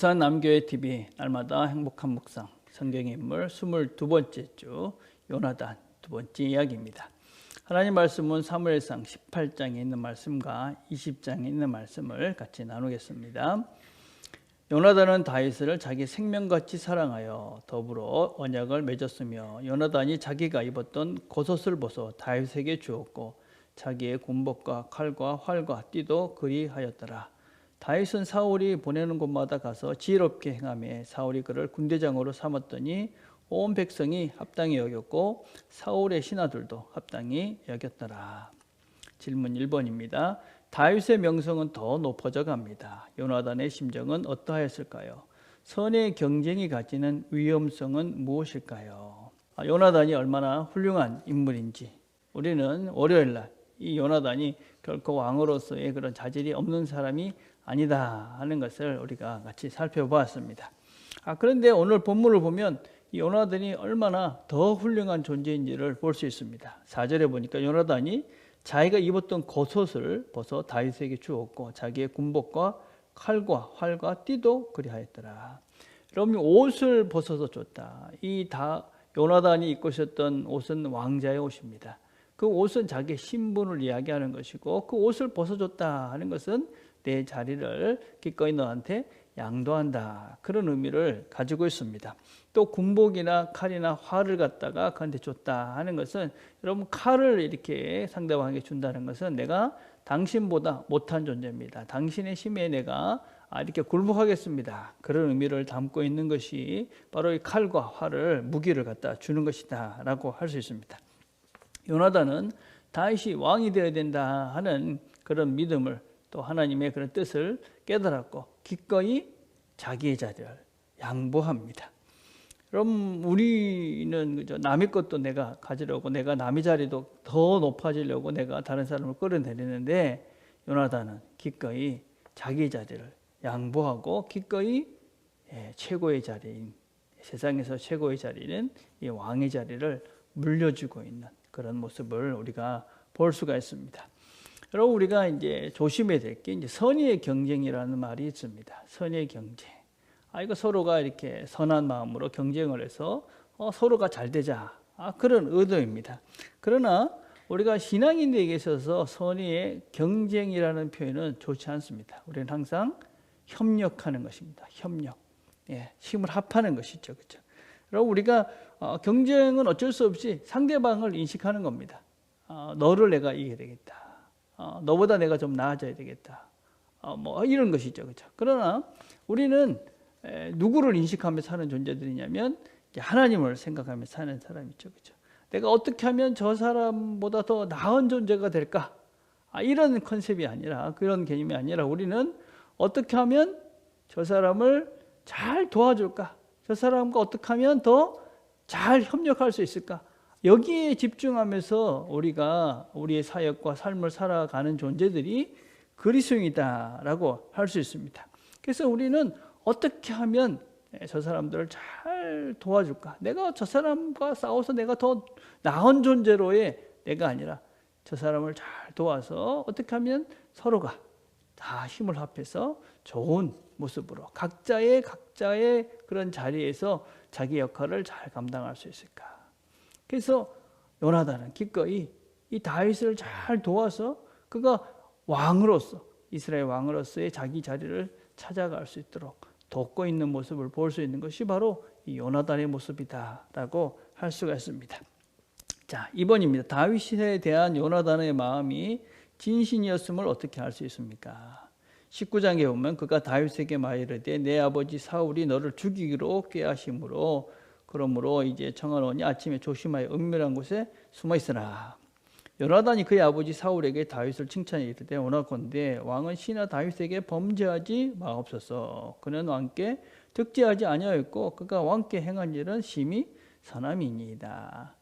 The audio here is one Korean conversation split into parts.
부산 남교회 TV 날마다 행복한 묵상 성경의 인물 22번째 주 요나단 두 번째 이야기입니다. 하나님 말씀은 사무엘상 18장에 있는 말씀과 20장에 있는 말씀을 같이 나누겠습니다. 요나단은 다윗을 자기 생명같이 사랑하여 더불어 언약을 맺었으며 요나단이 자기가 입었던 겉옷을 벗어 다윗에게 주었고 자기의 군복과 칼과 활과 띠도 그리하였더라. 다윗은 사울이 보내는 곳마다 가서 지혜롭게 행하며 사울이 그를 군대장으로 삼았더니 온 백성이 합당히 여겼고 사울의 신하들도 합당히 여겼더라. 질문 1번입니다. 다윗의 명성은 더 높아져 갑니다. 요나단의 심정은 어떠하였을까요? 선의 경쟁이 가지는 위험성은 무엇일까요? 요나단이 얼마나 훌륭한 인물인지 우리는 월요일날 이 요나단이 결코 왕으로서의 그런 자질이 없는 사람이 아니다 하는 것을 우리가 같이 살펴보았습니다. 그런데 오늘 본문을 보면 이 요나단이 얼마나 더 훌륭한 존재인지를 볼 수 있습니다. 4절에 보니까 요나단이 자기가 입었던 겉옷을 벗어 다윗에게 주었고 자기의 군복과 칼과 활과 띠도 그리하였더라. 여러분, 옷을 벗어서 줬다. 요나단이 입고 있었던 옷은 왕자의 옷입니다. 그 옷은 자기의 신분을 이야기하는 것이고 그 옷을 벗어줬다 하는 것은 내 자리를 기꺼이 너한테 양도한다, 그런 의미를 가지고 있습니다. 또 군복이나 칼이나 활을 갖다가 그한테 줬다 하는 것은, 여러분, 칼을 이렇게 상대방에게 준다는 것은 내가 당신보다 못한 존재입니다. 당신의 힘에 내가 이렇게 굴복하겠습니다, 그런 의미를 담고 있는 것이 바로 이 칼과 활을, 무기를 갖다 주는 것이다 라고 할 수 있습니다. 요나단은 다윗이 왕이 되어야 된다 하는 그런 믿음을, 또 하나님의 그런 뜻을 깨달았고 기꺼이 자기의 자리를 양보합니다. 그럼 우리는 남의 것도 내가 가지려고, 내가 남의 자리도 더 높아지려고 내가 다른 사람을 끌어내리는데, 요나단은 기꺼이 자기의 자리를 양보하고 기꺼이 최고의 자리인, 세상에서 최고의 자리는 이 왕의 자리를 물려주고 있는 그런 모습을 우리가 볼 수가 있습니다. 여러분, 우리가 이제 조심해야 될 게 이제 선의의 경쟁이라는 말이 있습니다. 선의의 경쟁. 이거 서로가 이렇게 선한 마음으로 경쟁을 해서 서로가 잘 되자, 그런 의도입니다. 그러나 우리가 신앙인들에게 있어서 선의의 경쟁이라는 표현은 좋지 않습니다. 우리는 항상 협력하는 것입니다. 협력. 힘을 합하는 것이죠. 그렇죠? 여러분, 우리가 경쟁은 어쩔 수 없이 상대방을 인식하는 겁니다. 너를 내가 이겨야 되겠다. 너보다 내가 좀 나아져야 되겠다. 뭐 이런 것이죠. 그렇죠? 그러나 우리는 누구를 인식하며 사는 존재들이냐면 하나님을 생각하며 사는 사람이죠. 그렇죠? 내가 어떻게 하면 저 사람보다 더 나은 존재가 될까? 이런 컨셉이 아니라, 그런 개념이 아니라, 우리는 어떻게 하면 저 사람을 잘 도와줄까? 저 사람과 어떻게 하면 더 잘 협력할 수 있을까? 여기에 집중하면서 우리가 우리의 사역과 삶을 살아가는 존재들이 그리스도인이다라고 할 수 있습니다. 그래서 우리는 어떻게 하면 저 사람들을 잘 도와줄까? 내가 저 사람과 싸워서 내가 더 나은 존재로의 내가 아니라 저 사람을 잘 도와서 어떻게 하면 서로가 다 힘을 합해서 좋은 모습으로 각자의 그런 자리에서 자기 역할을 잘 감당할 수 있을까? 그래서 요나단은 기꺼이 이 다윗을 잘 도와서 그가 왕으로서, 이스라엘 왕으로서의 자기 자리를 찾아갈 수 있도록 돕고 있는 모습을 볼 수 있는 것이 바로 이 요나단의 모습이다라고 할 수가 있습니다. 자, 2번입니다. 다윗에 대한 요나단의 마음이 진심이었음을 어떻게 알 수 있습니까? 19장에 보면 그가 다윗에게 말이르되 내 아버지 사울이 너를 죽이기로 꾀하심으로 그러므로 이제 청하노니 아침에 조심하여 은밀한 곳에 숨어 있으라. 요나단이 그의 아버지 사울에게 다윗을 칭찬해 이르되 원하건대 왕은 신하 다윗에게 범죄하지 마옵소서. 그는 왕께 득죄하지 아니하였고 그가 왕께 행한 일은 심히 선함이니이다.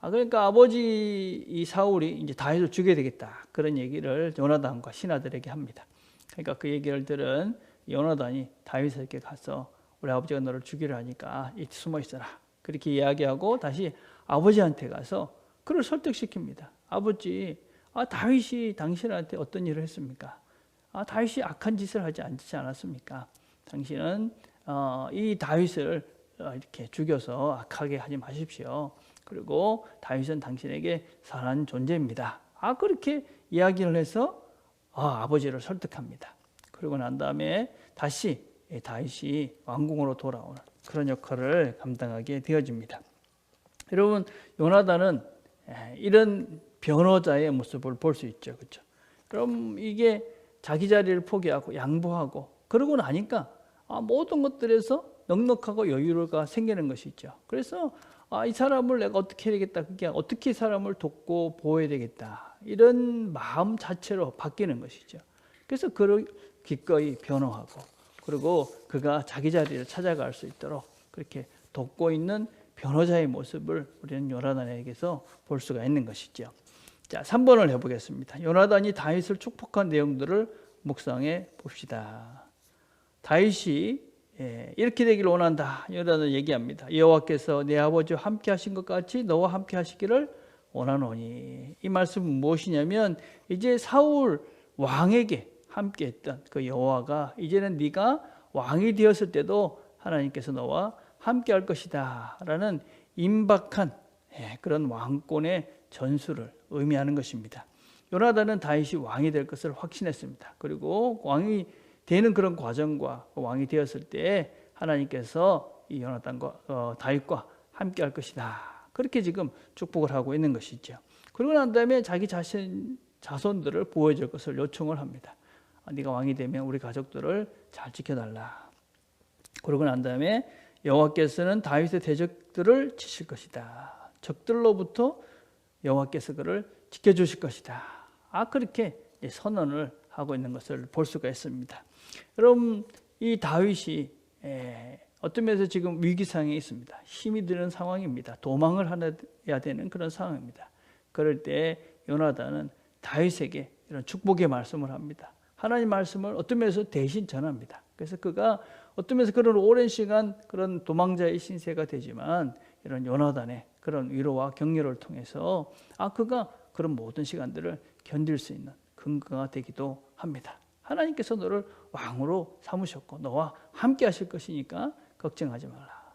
그러니까 아버지 이 사울이 이제 다윗을 죽여야 되겠다, 그런 얘기를 요나단과 신하들에게 합니다. 그러니까 그 얘기를 들은 요나단이 다윗에게 가서 우리 아버지가 너를 죽이려 하니까 숨어 있어라, 그렇게 이야기하고 다시 아버지한테 가서 그를 설득시킵니다. 아버지, 다윗이 당신한테 어떤 일을 했습니까? 다윗이 악한 짓을 하지 않지 않았습니까? 당신은 이 다윗을 이렇게 죽여서 악하게 하지 마십시오. 그리고 다윗은 당신에게 선한 존재입니다. 그렇게 이야기를 해서 아버지를 설득합니다. 그러고 난 다음에 다시 다윗이 왕궁으로 돌아오는 그런 역할을 감당하게 되어집니다. 여러분, 요나단은 이런 변호자의 모습을 볼 수 있죠. 그렇죠? 그럼 이게 자기 자리를 포기하고 양보하고 그러고 나니까 모든 것들에서 넉넉하고 여유가 생기는 것이 있죠. 그래서 이 사람을 내가 어떻게 해야 되겠다. 그게 어떻게 사람을 돕고 보호해야 되겠다. 이런 마음 자체로 바뀌는 것이죠. 그래서 그를 기꺼이 변호하고 그리고 그가 자기 자리를 찾아갈 수 있도록 그렇게 돕고 있는 변호자의 모습을 우리는 요나단에게서 볼 수가 있는 것이죠. 자, 3번을 해보겠습니다. 요나단이 다윗을 축복한 내용들을 묵상해 봅시다. 다윗이 이렇게 되기를 원한다. 요나단은 얘기합니다. 여호와께서 내 아버지와 함께 하신 것 같이 너와 함께 하시기를 원하노니. 이 말씀은 무엇이냐면 이제 사울 왕에게 함께 했던 그 여호와가 이제는 네가 왕이 되었을 때도 하나님께서 너와 함께 할 것이다 라는 임박한 그런 왕권의 전수를 의미하는 것입니다. 요나단은 다윗이 왕이 될 것을 확신했습니다. 그리고 왕이 되는 그런 과정과 왕이 되었을 때 하나님께서 이 요나단과 다윗과 함께 할 것이다. 그렇게 지금 축복을 하고 있는 것이죠. 그러고 난 다음에 자기 자손들을 보호해줄 것을 요청을 합니다. 네가 왕이 되면 우리 가족들을 잘 지켜달라. 그러고 난 다음에 여호와께서는 다윗의 대적들을 치실 것이다. 적들로부터 여호와께서 그를 지켜주실 것이다. 그렇게 선언을 하고 있는 것을 볼 수가 있습니다. 여러분, 이 다윗이 어떤 면에서 지금 위기상에 있습니다. 힘이 드는 상황입니다. 도망을 해야 되는 그런 상황입니다. 그럴 때 요나단은 다윗에게 이런 축복의 말씀을 합니다. 하나님 말씀을 어떤 면에서 대신 전합니다. 그래서 그가 어떤 면에서 그런 오랜 시간 그런 도망자의 신세가 되지만 이런 요나단의 그런 위로와 격려를 통해서 그가 그런 모든 시간들을 견딜 수 있는 근거가 되기도 합니다. 하나님께서 너를 왕으로 삼으셨고 너와 함께 하실 것이니까 걱정하지 말라.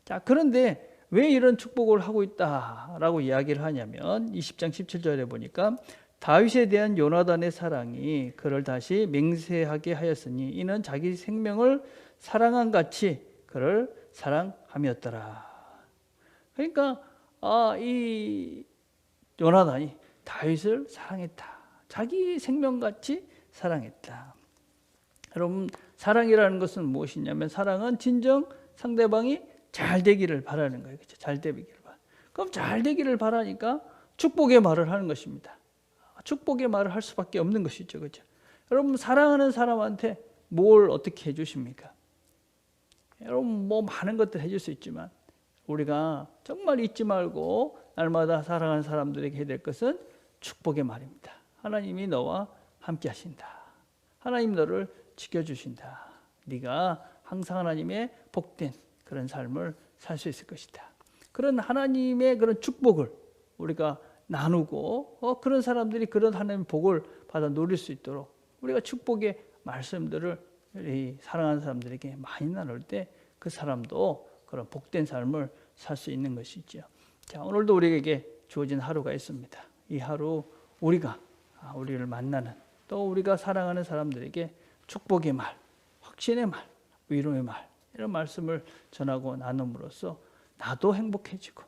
자, 그런데 왜 이런 축복을 하고 있다라고 이야기를 하냐면 20장 17절에 보니까 다윗에 대한 요나단의 사랑이 그를 다시 맹세하게 하였으니 이는 자기 생명을 사랑한 같이 그를 사랑함이었더라. 그러니까 이 요나단이 다윗을 사랑했다. 자기 생명같이 사랑했다. 여러분, 사랑이라는 것은 무엇이냐면 사랑은 진정 상대방이 잘 되기를 바라는 거예요. 그렇죠? 잘 되기를 바라. 그럼 잘 되기를 바라니까 축복의 말을 하는 것입니다. 축복의 말을 할 수밖에 없는 것이죠. 그렇죠? 여러분, 사랑하는 사람한테 뭘 어떻게 해주십니까? 여러분, 뭐 많은 것들 해줄 수 있지만 우리가 정말 잊지 말고 날마다 사랑하는 사람들에게 해야 될 것은 축복의 말입니다. 하나님이 너와 함께 하신다. 하나님 너를 지켜주신다. 네가 항상 하나님의 복된 그런 삶을 살 수 있을 것이다. 그런 하나님의 그런 축복을 우리가 나누고 그런 사람들이 그런 하나님의 복을 받아 누릴 수 있도록 우리가 축복의 말씀들을 사랑하는 사람들에게 많이 나눌 때 그 사람도 그런 복된 삶을 살 수 있는 것이죠. 자, 오늘도 우리에게 주어진 하루가 있습니다. 이 하루 우리가 우리를 만나는 또 우리가 사랑하는 사람들에게 축복의 말, 확신의 말, 위로의 말 이런 말씀을 전하고 나눔으로써 나도 행복해지고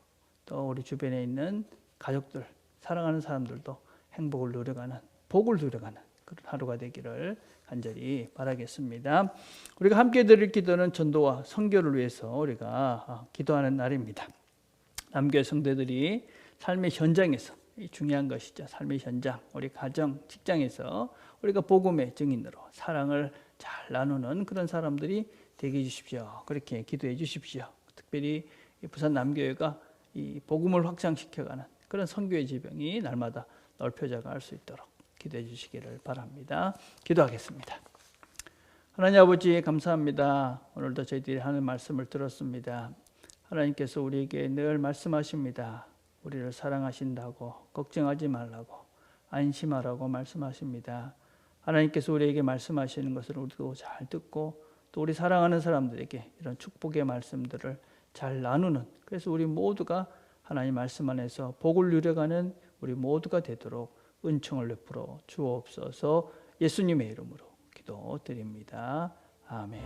또 우리 주변에 있는 가족들, 사랑하는 사람들도 행복을 누려가는 복을 누려가는 그런 하루가 되기를 간절히 바라겠습니다. 우리가 함께 드릴 기도는 전도와 선교를 위해서 우리가 기도하는 날입니다. 남교회 성도들이 삶의 현장에서 중요한 것이죠. 삶의 현장, 우리 가정, 직장에서 우리가 복음의 증인으로 사랑을 잘 나누는 그런 사람들이 되게 해주십시오. 그렇게 기도해 주십시오. 특별히 부산 남교회가 이 복음을 확장시켜가는 그런 선교의 지병이 날마다 넓혀져갈 수 있도록 기도해 주시기를 바랍니다. 기도하겠습니다. 하나님 아버지 감사합니다. 오늘도 저희들이 하는 말씀을 들었습니다. 하나님께서 우리에게 늘 말씀하십니다. 우리를 사랑하신다고, 걱정하지 말라고, 안심하라고 말씀하십니다. 하나님께서 우리에게 말씀하시는 것을 우리도 잘 듣고 또 우리 사랑하는 사람들에게 이런 축복의 말씀들을 잘 나누는, 그래서 우리 모두가 하나님 말씀 안에서 복을 누려가는 우리 모두가 되도록 은총을 베풀어 주옵소서. 예수님의 이름으로 기도드립니다. 아멘.